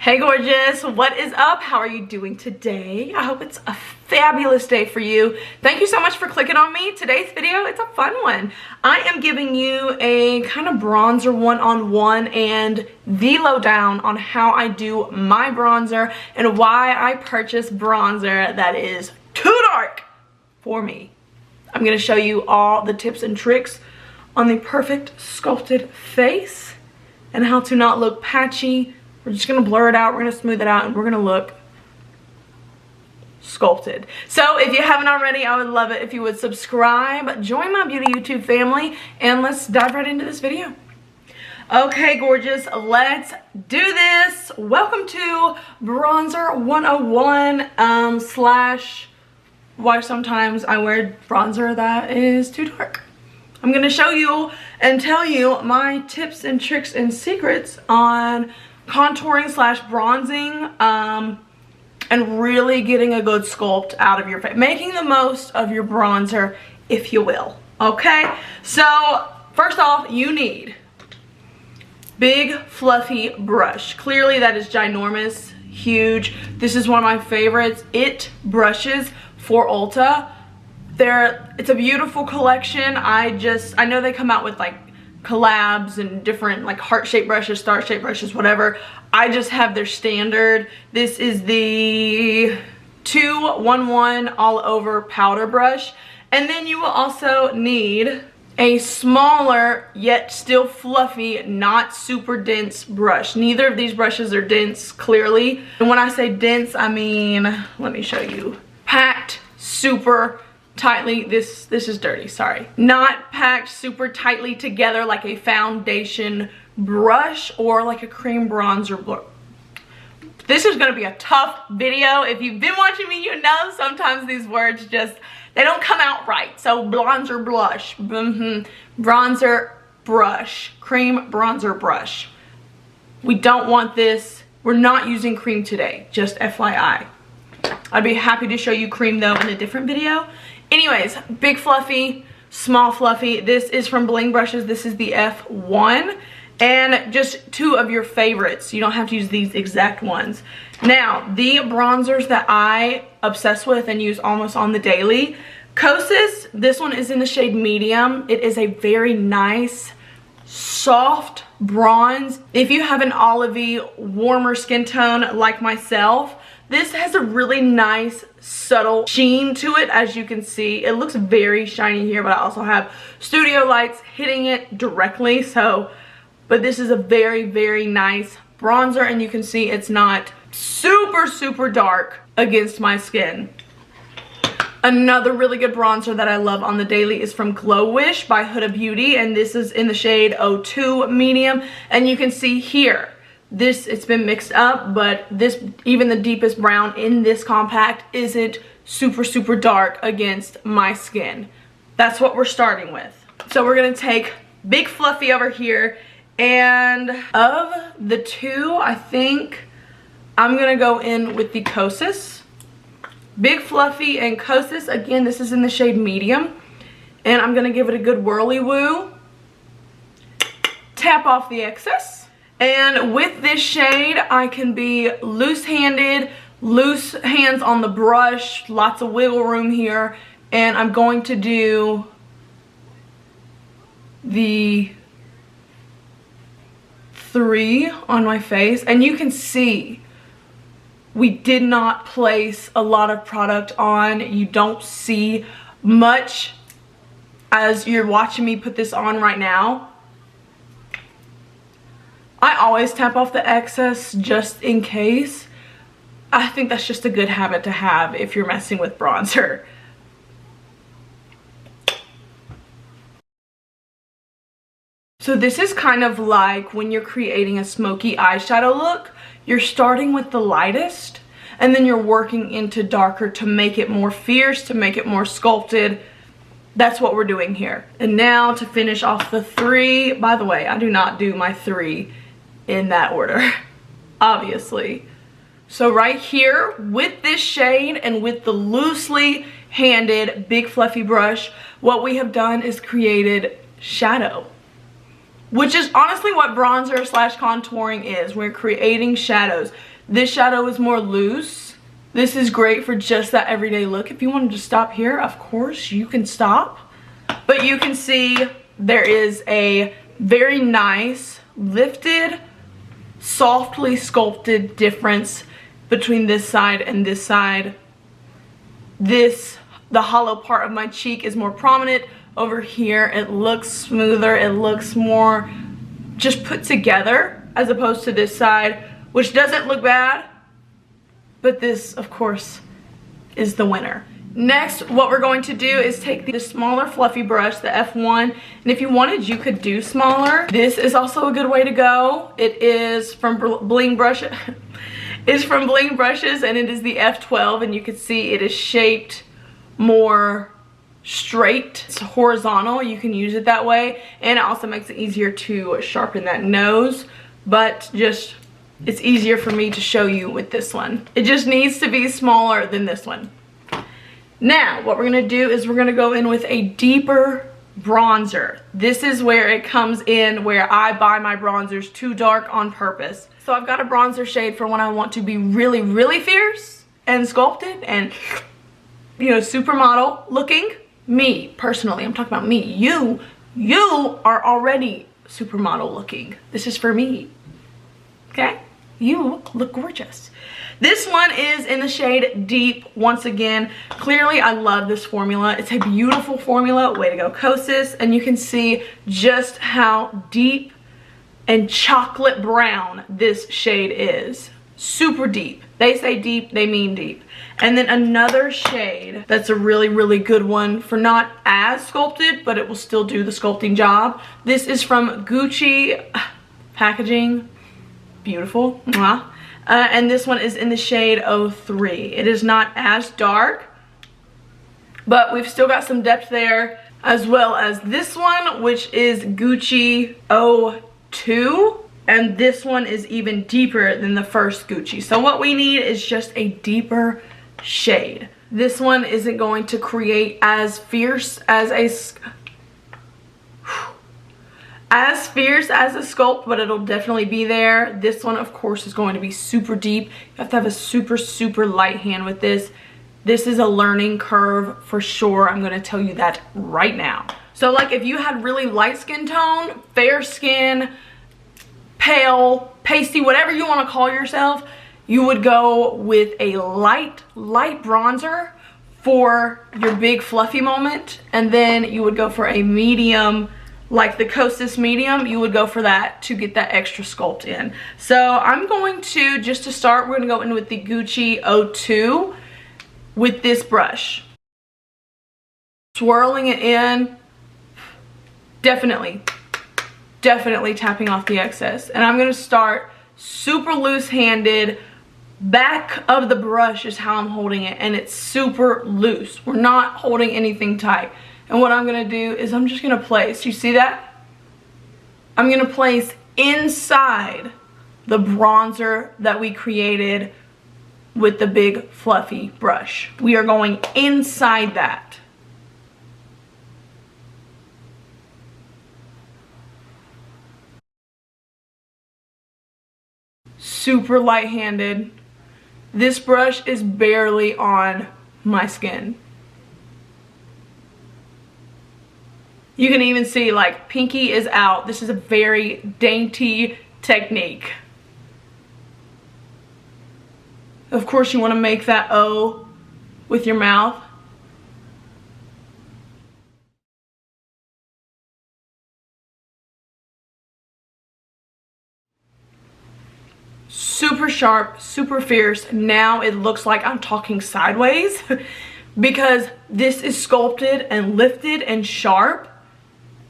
Hey gorgeous, what is up? How are you doing today? I hope it's a fabulous day for you. Thank you so much for clicking on me. Today's video, it's a fun one. I am giving you a kind of bronzer one-on-one and the lowdown on how I do my bronzer and why I purchase bronzer that is too dark for me. I'm gonna show you all the tips and tricks on the perfect sculpted face and how to not look patchy. We're just gonna blur it out, we're gonna smooth it out, and we're gonna look sculpted. So if you haven't already, I would love it if you would subscribe, join my beauty YouTube family, and let's dive right into this video. Okay, gorgeous, let's do this. Welcome to Bronzer 101 slash why sometimes I wear bronzer that is too dark. I'm gonna show you and tell you my tips and tricks and secrets on contouring slash bronzing and really getting a good sculpt out of your face, making the most of your bronzer, if you will. Okay, so first off, you need big fluffy brush. Clearly that is ginormous, huge. This is one of my favorites. It brushes for Ulta. It's a beautiful collection. I know they come out with like collabs and different like heart-shaped brushes, star-shaped brushes, whatever. I just have their standard. This is the 211 all over powder brush. And then you will also need a smaller yet still fluffy, not super dense brush. Neither of these brushes are dense, clearly. And when I say dense, I mean, let me show you. Packed super tightly. This is dirty, sorry. Not packed super tightly together like a foundation brush or like a cream bronzer brush. This is gonna be a tough video. If you've been watching me, you know sometimes these words just, they don't come out right. So bronzer blush, bronzer brush, cream bronzer brush. We don't want this. We're not using cream today, just FYI. I'd be happy to show you cream though in a different video. Anyways, big fluffy, small fluffy. This is from Bling Brushes. This is the F1. And just two of your favorites. You don't have to use these exact ones. Now, the bronzers that I obsess with and use almost on the daily. Kosas, this one is in the shade medium. It is a very nice, soft bronze. If you have an olivey, warmer skin tone like myself, this has a really nice, subtle sheen to it, as you can see. It looks very shiny here, but I also have studio lights hitting it directly, but this is a very, very nice bronzer, and you can see it's not super, super dark against my skin. Another really good bronzer that I love on the daily is from Glow Wish by Huda Beauty, and this is in the shade 02 medium, and you can see here, it's been mixed up, but this, even the deepest brown in this compact isn't super, super dark against my skin. That's what we're starting with. So we're gonna take big fluffy over here, and of the two, I think I'm gonna go in with the Kosas. Big fluffy and Kosas, again, this is in the shade medium, and I'm gonna give it a good whirly woo. Tap off the excess. And with this shade, I can be loose-handed, loose hands on the brush, lots of wiggle room here, and I'm going to do the 3 on my face. And you can see we did not place a lot of product on. You don't see much as you're watching me put this on right now. I always tap off the excess just in case. I think that's just a good habit to have if you're messing with bronzer. So this is kind of like when you're creating a smoky eyeshadow look. You're starting with the lightest, and then you're working into darker to make it more fierce, to make it more sculpted. That's what we're doing here. And now to finish off the 3, by the way, I do not do my 3 in that order, obviously. So right here with this shade and with the loosely handed big fluffy brush, what we have done is created shadow. which is honestly what bronzer slash contouring is. We're creating shadows. This shadow is more loose. This is great for just that everyday look. If you wanted to stop here, of course you can stop. But you can see there is a very nice, lifted, softly sculpted difference between this side and this side. The hollow part of my cheek is more prominent. Over here, it looks smoother. It looks more just put together as opposed to this side, which doesn't look bad. But this, of course, is the winner. Next, what we're going to do is take the smaller fluffy brush, the F1, and if you wanted, you could do smaller. This is also a good way to go. It is from Bling Brushes. It's from Bling Brushes, and it is the F12, and you can see it is shaped more straight. It's horizontal. You can use it that way, and it also makes it easier to sharpen that nose, but just it's easier for me to show you with this one. It just needs to be smaller than this one. Now, what we're gonna do is we're gonna go in with a deeper bronzer. This is where it comes in, where I buy my bronzers too dark on purpose. So I've got a bronzer shade for when I want to be really, really fierce and sculpted and, you know, supermodel looking. Me, personally, I'm talking about me. You are already supermodel looking. This is for me, okay? You look gorgeous. This one is in the shade Deep. Once again, clearly I love this formula. It's a beautiful formula. Way to go, Kosas. And you can see just how deep and chocolate brown this shade is. Super deep. They say deep, they mean deep. And then another shade that's a really, really good one for not as sculpted, but it will still do the sculpting job. This is from Gucci packaging. Beautiful. Mwah. And this one is in the shade 03. It is not as dark, but we've still got some depth there, as well as this one, which is Gucci 02. And this one is even deeper than the first Gucci. So what we need is just a deeper shade. This one isn't going to create as fierce as a sculpt, but it'll definitely be there. This one, of course, is going to be super deep. You have to have a super, super light hand with this. This is a learning curve for sure. I'm going to tell you that right now. So like if you had really light skin tone, fair skin, pale, pasty, whatever you want to call yourself, you would go with a light bronzer for your big fluffy moment. And then you would go for a medium, like the Kosas medium, you would go for that to get that extra sculpt in. So I'm going to, just to start, we're going to go in with the Gucci 02 with this brush. Swirling it in, definitely tapping off the excess. And I'm going to start super loose-handed. Back of the brush is how I'm holding it, and it's super loose. We're not holding anything tight. And what I'm going to do is I'm just going to place, you see that? I'm going to place inside the bronzer that we created with the big fluffy brush. We are going inside that. Super light-handed. This brush is barely on my skin. You can even see like pinky is out. This is a very dainty technique. Of course you want to make that O with your mouth. Super sharp, super fierce. Now it looks like I'm talking sideways because this is sculpted and lifted and sharp.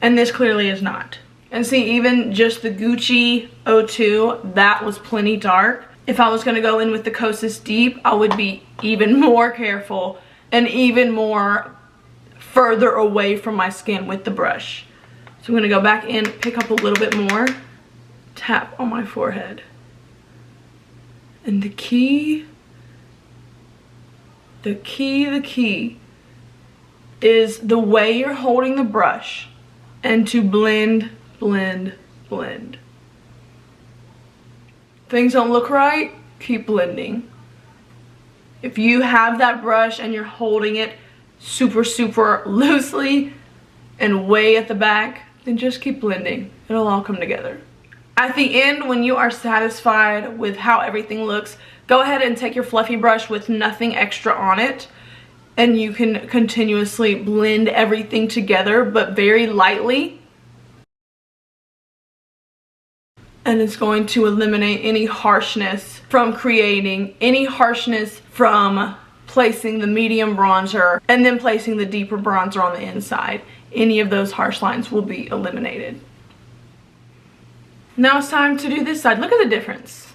And this clearly is not. And see, even just the Gucci 02, that was plenty dark. If I was going to go in with the Kosas Deep, I would be even more careful and even more further away from my skin with the brush. So I'm going to go back in, pick up a little bit more, tap on my forehead. And the key is the way you're holding the brush. And to blend, blend, blend. Things don't look right, keep blending. If you have that brush and you're holding it super, super loosely and way at the back, then just keep blending. It'll all come together. At the end, when you are satisfied with how everything looks, go ahead and take your fluffy brush with nothing extra on it, and you can continuously blend everything together, but very lightly. And it's going to eliminate any harshness from creating, any harshness from placing the medium bronzer and then placing the deeper bronzer on the inside. Any of those harsh lines will be eliminated. Now it's time to do this side. Look at the difference.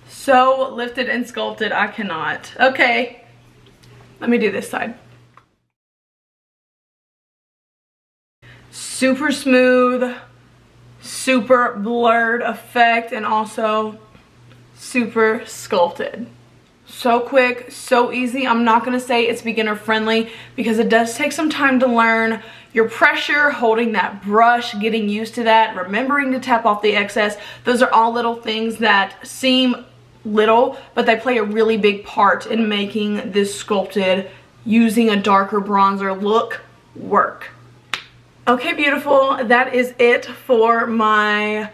So lifted and sculpted, I cannot. Okay, let me do this side. Super smooth, super blurred effect, and also super sculpted. So quick, so easy. I'm not going to say it's beginner friendly because it does take some time to learn your pressure, holding that brush, getting used to that, remembering to tap off the excess. Those are all little things that seem little, but they play a really big part in making this sculpted, using a darker bronzer look work. Okay, beautiful. That is it for my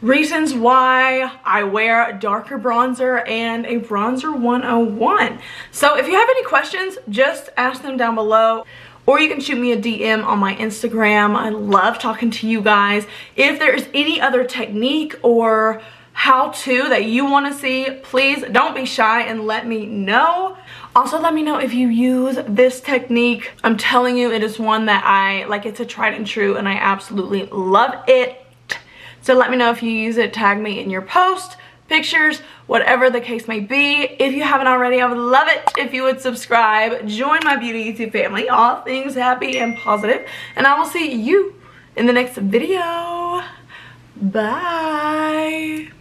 reasons why I wear darker bronzer and a bronzer 101. So if you have any questions, just ask them down below, or you can shoot me a DM on my Instagram. I love talking to you guys. If there's any other technique or how-to that you want to see, please don't be shy and let me know. Also, let me know if you use this technique. I'm telling you, it is one that I like. It's a tried and true, and I absolutely love it. So let me know if you use it. Tag me in your post, pictures, whatever the case may be. If you haven't already, I would love it if you would subscribe. Join my beauty YouTube family. All things happy and positive. And I will see you in the next video. Bye.